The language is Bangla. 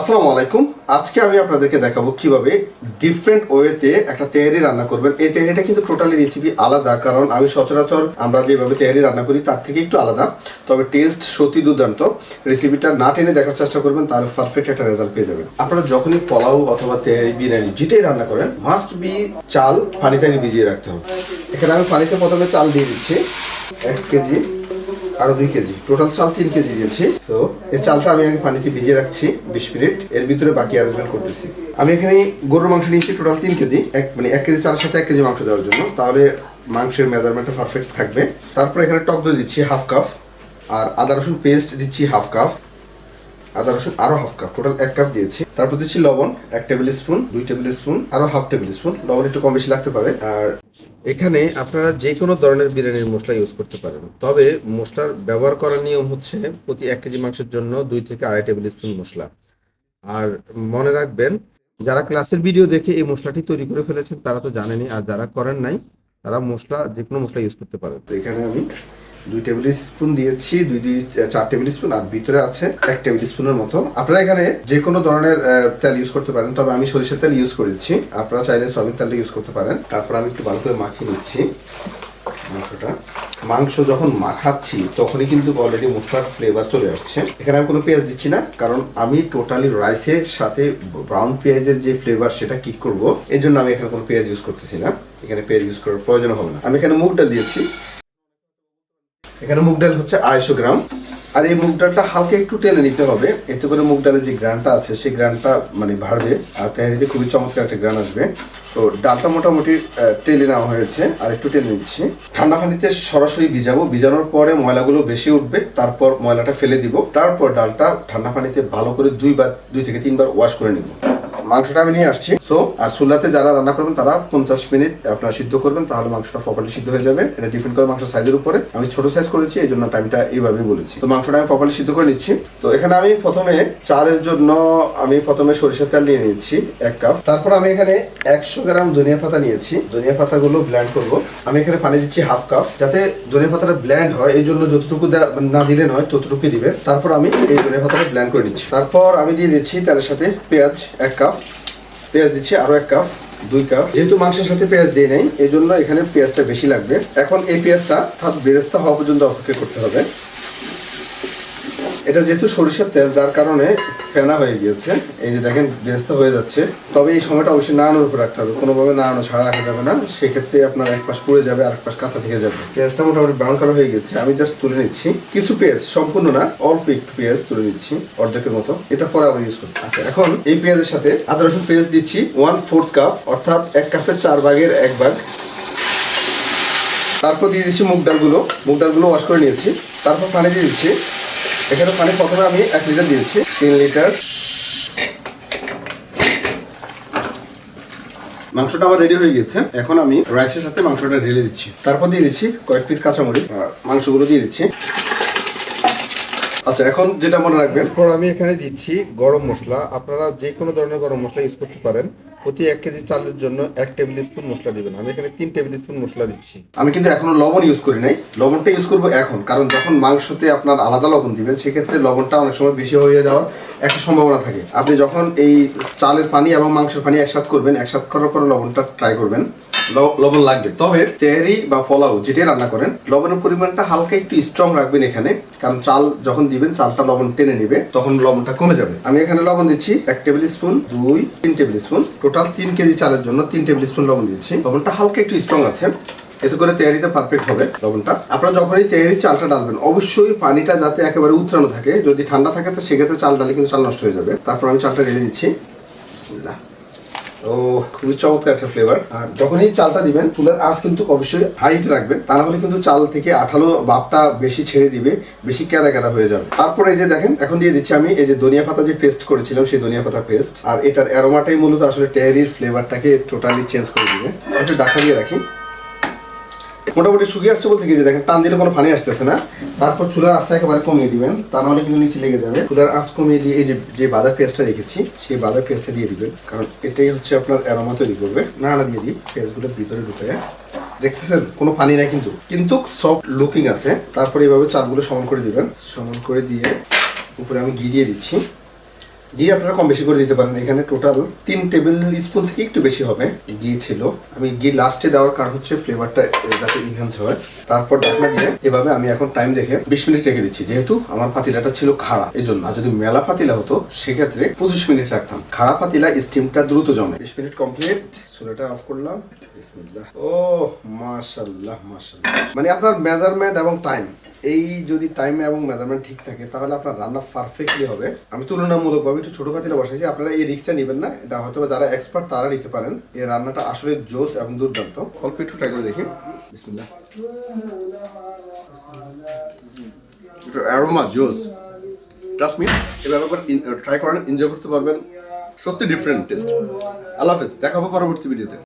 আসসালামু আলাইকুম। আজকে আমি আপনাদেরকে দেখাবো কিভাবে ডিফারেন্ট ওয়েতে একটা তেহারি রান্না করবেন। এই তেহারিটা কিন্তু টোটালি রেসিপি আলাদা, কারণ আমি সচরাচর আমরা যেভাবে তেহারি রান্না করি তার থেকে একটু আলাদা, তবে টেস্ট সত্যি দুর্দান্ত। রেসিপিটা না টেনে দেখার চেষ্টা করবেন, তাহলে পারফেক্ট একটা রেজাল্ট পেয়ে যাবেন। আপনারা যখনই পোলাও অথবা তেহারি, বিরিয়ানি যেটাই রান্না করেন, মাস্ট বি চাল পানিতে আগে ভিজিয়ে রাখতে হবে। এখানে আমি পানিতে প্রথমে চাল দিয়ে দিচ্ছি 1 কেজি, আরো 2 কেজি, টোটাল চাল 3 কেজি দিয়েছি। সো এই চালটা আমি আগে পানিতে ভিজিয়ে রাখছি 20 মিনিট, এর ভিতরে বাকি অ্যারেঞ্জমেন্ট করতেছি। আমি এখানে গরুর মাংস নিয়েছি টোটাল 3 কেজি, 1 কেজি চালের সাথে 1 কেজি মাংস দেওয়ার জন্য, তাহলে মাংসের মেজারমেন্টটা পারফেক্ট থাকবে। তারপর এখানে টক দই দিচ্ছি হাফ কাপ, আর আদা রসুন পেস্ট দিচ্ছি হাফ কাপ, আদা রসুন আরো হাফ কাপ, টোটাল 1 কাপ দিয়েছি। তারপর দিচ্ছি লবণ 1 টেবিল স্পুন, 2 টেবিল স্পুন, আরো হাফ টেবিল স্পুন। লবণ একটু কম বেশি লাগতে পারে। আর এখানে আপনারা যে কোনো ধরনের বিরিয়ানির মশলা ইউজ করতে পারেন, তবে মশলার ব্যবহার করার নিয়ম হচ্ছে প্রতি 1 কেজি মাংসের জন্য 2 থেকে 2.5 টেবিল স্পুন মশলা। আর মনে রাখবেন, যারা ক্লাসের ভিডিও দেখে এই মশলাটি তৈরি করে ফেলেছেন তারা তো জানেনই, আর যারা করেন নাই তারা যে কোনো মশলা ইউজ করতে পারেন। তো এখানে আমি 2 টেবিল স্পুন দিয়েছি, 4 টেবিল স্পুন, আর ভিতরে আছে 1 টেবিল স্পুনের মতো। আপনারা এখানে যে কোনো ধরনের তেল ইউজ করতে পারেন, তবে আমি সরিষার তেল ইউজ করেছি, আপনারা চাইলে সয়াবিন তেলটা ইউজ করতে পারেন। তারপর আমি একটু ভালো করে মাখিয়ে নিচ্ছি মাংসটা। মাংস যখন মাখাচ্ছি তখনই কিন্তু অলরেডি মশলার ফ্লেভার চলে আসছে। এখানে আমি কোনো পেঁয়াজ দিচ্ছি না, কারণ আমি টোটালি রাইসের সাথে ব্রাউন পেঁয়াজের যে ফ্লেভার সেটা কিক করব, এই জন্য আমি এখানে কোনো পেঁয়াজ ইউজ করতেছি না। এখানে পেঁয়াজ ইউজ করার প্রয়োজন হবে না। আমি এখানে মুগ ডাল দিয়েছি, এখানে মুগ ডাল হচ্ছে 250 গ্রাম। আর এই মুগ ডালটা হালকা একটু টেলে নিতে হবে, এতে করে মুগ ডালের যে গ্রানটা আছে সেই গ্রানটা বাড়বে, আর তেহারিতে খুবই চমৎকার একটা গ্রান আসবে। তো ডালটা মোটামুটি টেলে নেওয়া হয়েছে, আর একটু টেলে নিচ্ছি। ঠান্ডা পানিতে সরাসরি ভিজাবো, ভিজানোর পরে ময়লাগুলো বেশি উঠবে, তারপর ময়লাটা ফেলে দিব। তারপর ডালটা ঠান্ডা পানিতে ভালো করে 2 থেকে 3 বার ওয়াশ করে নিব। মাংসটা আমি নিয়ে আসছি। সো আর চুলাতে যারা রান্না করবেন তারা 50 মিনিট আপনারা সিদ্ধ করবেন, তাহলে মাংসটা প্রপারলি সিদ্ধ হয়ে যাবে। এটা ডিপেন্ড করে মাংস সাইজের উপরে। আমি ছোট সাইজ করেছি, এই জন্য টাইমটা এইভাবেই বলেছি। তো মাংসটা আমি প্রপারলি সিদ্ধ করে নিচ্ছি। তো এখানে আমি প্রথমে চালের জন্য সরিষার তেল নিয়ে নিচ্ছি 1 কাপ। তারপর আমি এখানে 100 গ্রাম ধনিয়া পাতা নিয়েছি। ধনিয়া পাতাগুলো ব্লেন্ড করব। আমি এখানে পানি দিচ্ছি হাফ কাপ, যাতে ধনিয়া পাতাটা ব্লেন্ড হয়, এই জন্য যতটুকু না দিলে নয় ততটুকুই দিবে। তারপর আমি এই ধনিয়া পাতাটা ব্লেন্ড করে নিচ্ছি। তারপর আমি দিয়ে দিচ্ছি তেলের সাথে পেঁয়াজ 1 কাপ, পেঁয়াজ দিচ্ছি আরো 1 কাপ, 2 কাপ। যেহেতু মাংসের সাথে পেঁয়াজ দিয়ে নেই, এই জন্য এখানে পেঁয়াজটা বেশি লাগবে। এখন এই পেঁয়াজটা বেরেস্তা হওয়া পর্যন্ত অপেক্ষা করতে হবে। এটা যেহেতু সরিষার তেল, যার কারণে ফেনা হয়ে গিয়েছে। এই যে দেখেন বেরেস্তা হয়ে যাচ্ছে, তবে এই সময়টা অবশ্যই নাড়ানোর উপর রাখতে হবে, কোনোভাবে নাড়ানো ছাড়া রাখা যাবে না, সেক্ষেত্রে আপনার এক পাশ পুড়ে যাবে আর এক পাশ কাঁচা থেকে যাবে। পেঁয়াজটা মোটামুটি ব্রাউন কালার হয়ে গেছে, আমি জাস্ট তুলে নিচ্ছি। কিছু পেঁয়াজ, সম্পূর্ণ না, অল্প একটু পেঁয়াজ তুলে নিচ্ছি, অর্ধেকের মতো। এটা পরে আবার ইউজ করবো। আচ্ছা, এখন এই পেঁয়াজের সাথে আদা রসুন পেঁয়াজ দিচ্ছি 1/4 কাপ, অর্থাৎ 1 কাপের 4 ভাগের 1 ভাগ। তারপর দিয়ে দিচ্ছি মুগ ডালগুলো ওয়াশ করে নিয়েছি। তারপর পানি দিয়ে দিচ্ছি। এখানে পানি প্রথমে আমি 1 লিটার দিয়েছি, 3 লিটার। মাংসটা আমার রেডি হয়ে গেছে। এখন আমি রাইসের সাথে মাংসটা ঢেলে দিচ্ছি। তারপর দিয়ে দিচ্ছি কয়েক পিস কাঁচামরিচ, মাংসগুলো দিয়ে দিচ্ছি। আচ্ছা, এখন যেটা মনে রাখবেন, আমি এখানে দিচ্ছি গরম মশলা। আপনারা যে কোনো ধরনের গরম মশলা ইউজ করতে পারেন। প্রতি 1 কেজি চালের জন্য 1 টেবিল স্পুন মশলা দিবেন। আমি এখানে 3 টেবিল স্পুন মশলা দিচ্ছি। আমি কিন্তু এখনো লবণ ইউজ করি নাই, লবণটা ইউজ করবো এখন, কারণ যখন মাংসতে আপনার আলাদা লবণ দিবেন, সেক্ষেত্রে লবণটা অনেক সময় বেশি হয়ে যাওয়ার একটা সম্ভাবনা থাকে। আপনি যখন এই চালের পানি এবং মাংসের পানি একসাথে করবেন, একসাথে করার পরে লবণটা ট্রাই করবেন, লবণ লাগবে। তবে তেহারি বা পোলাও যেটাই রান্না করেন, লবণের পরিমাণটা হালকা একটু স্ট্রং রাখবেন এখানে, কারণ চাল যখন দিবেন চালটা লবণ টেনে নেবে, তখন লবণটা কমে যাবে। আমি এখানে লবণ দিচ্ছি 1 table spoon, 3 table spoon, total 3 KG চালের জন্য 3 টেবিল স্পুন লবণ দিচ্ছি। লবণটা হালকা একটু স্ট্রং আছে, এতে করে তেহারিটা পারফেক্ট হবে। লবণটা আপনারা যখনই তেহারি চালটা ডালবেন, অবশ্যই পানিটা যাতে একেবারে উতরানো থাকে। যদি ঠান্ডা থাকে তো সেক্ষেত্রে চাল ডালে কিন্তু চাল নষ্ট হয়ে যাবে। তারপর আমি চালটা ঢেলে দিচ্ছি। বিসমিল্লাহ। ও, খুবই চমৎকার একটা ফ্লেভার। আর যখনই চালটা দিবেন, চুলার আঁচ কিন্তু অবশ্যই হাইট রাখবেন, তা না হলে কিন্তু চাল থেকে আঠালো ভাবটা বেশি ছেড়ে দিবে, বেশি কেদা কেদা হয়ে যাবে। তারপরে এই যে দেখেন, এখন দিয়ে দিচ্ছি আমি এই যে ধনিয়া পাতা যে পেস্ট করেছিলাম, সেই ধনিয়া পাতা পেস্ট। আর এটার অ্যারোমাটাই মূলত আসলে তেহারির ফ্লেভারটাকে টোটালি চেঞ্জ করে দিবে। একটু ঢাকা দিয়ে রাখি। মোটামুটি শুকিয়ে আসছে বলতে কি, যে দেখেন টান দিলে কোনো পানি আসতেছে না। তারপর চুলার আঁচটা একেবারে কমিয়ে দিবেন, তা নাহলে কিন্তু নিচে লেগে যাবে। চুলার আঁচ কমিয়ে দিয়ে এই যে বাদার পেস্টটা রেখেছি, সেই বাদার পেস্টটা দিয়ে দিবেন, কারণ এটাই হচ্ছে আপনার অ্যারোমা তৈরি করবে। নাড়া দিয়ে দিই, পেস্টগুলো ভিতরে ঢুকে। দেখতেছেন কোনো পানি নাই, কিন্তু সফট লুকিং আছে। তারপরে এইভাবে চালগুলো সমান করে দিবেন। সমান করে দিয়ে উপরে আমি ঘি দিয়ে দিচ্ছি। ঘি আপনারা কম বেশি করে দিতে পারেন। এখানে টোটাল 3 টেবিল স্পুন থেকে একটু বেশি হবে ঘি ছিল। আমি ঘি লাস্টে দেওয়ার কারণ হচ্ছে ফ্লেভারটা যাতে ইনহ্যান্স হয়। তারপর ঢাকনা দিয়ে এভাবে আমি এখন টাইম দেখে 20 মিনিট রেখে দিচ্ছি, যেহেতু আমার পাতিলাটা ছিল খাড়া এই জন্য। আর যদি মেলা পাতিলা হতো সেক্ষেত্রে 25 মিনিট রাখতাম। খাড়া পাতিলা স্টিমটা দ্রুত জমে। 20 মিনিট কমপ্লিট, চুলাটা অফ করলাম। বিসমিল্লাহ। ও মাশাআল্লাহ মাশাআল্লাহ। মানে আপনার মেজারমেন্ট এবং টাইম, এই যদি টাইম এবং মেজারমেন্ট ঠিক থাকে তাহলে আপনার রান্না পারফেক্টলি হবে। আমি তুলনামূলকভাবে একটু ছোট পাতিলে বসাইছি, আপনারা এই রিস্কটা নেবেন না, এটা হয়তো যারা এক্সপার্ট তারা নিতে পারেন। এই রান্নাটা আসলে জোস এবং দুর্দান্ত। অল্প একটু ট্রাই করে দেখি। বিসমিল্লাহ। এটা অ্যারোমা জোস, ট্রাস্ট মি, এভাবে করে ট্রাই করেন, এনজয় করতে পারবেন। সত্যি ডিফারেন্ট টেস্ট। আল্লাহ হাফেজ, দেখা হবে পরবর্তী ভিডিওতে।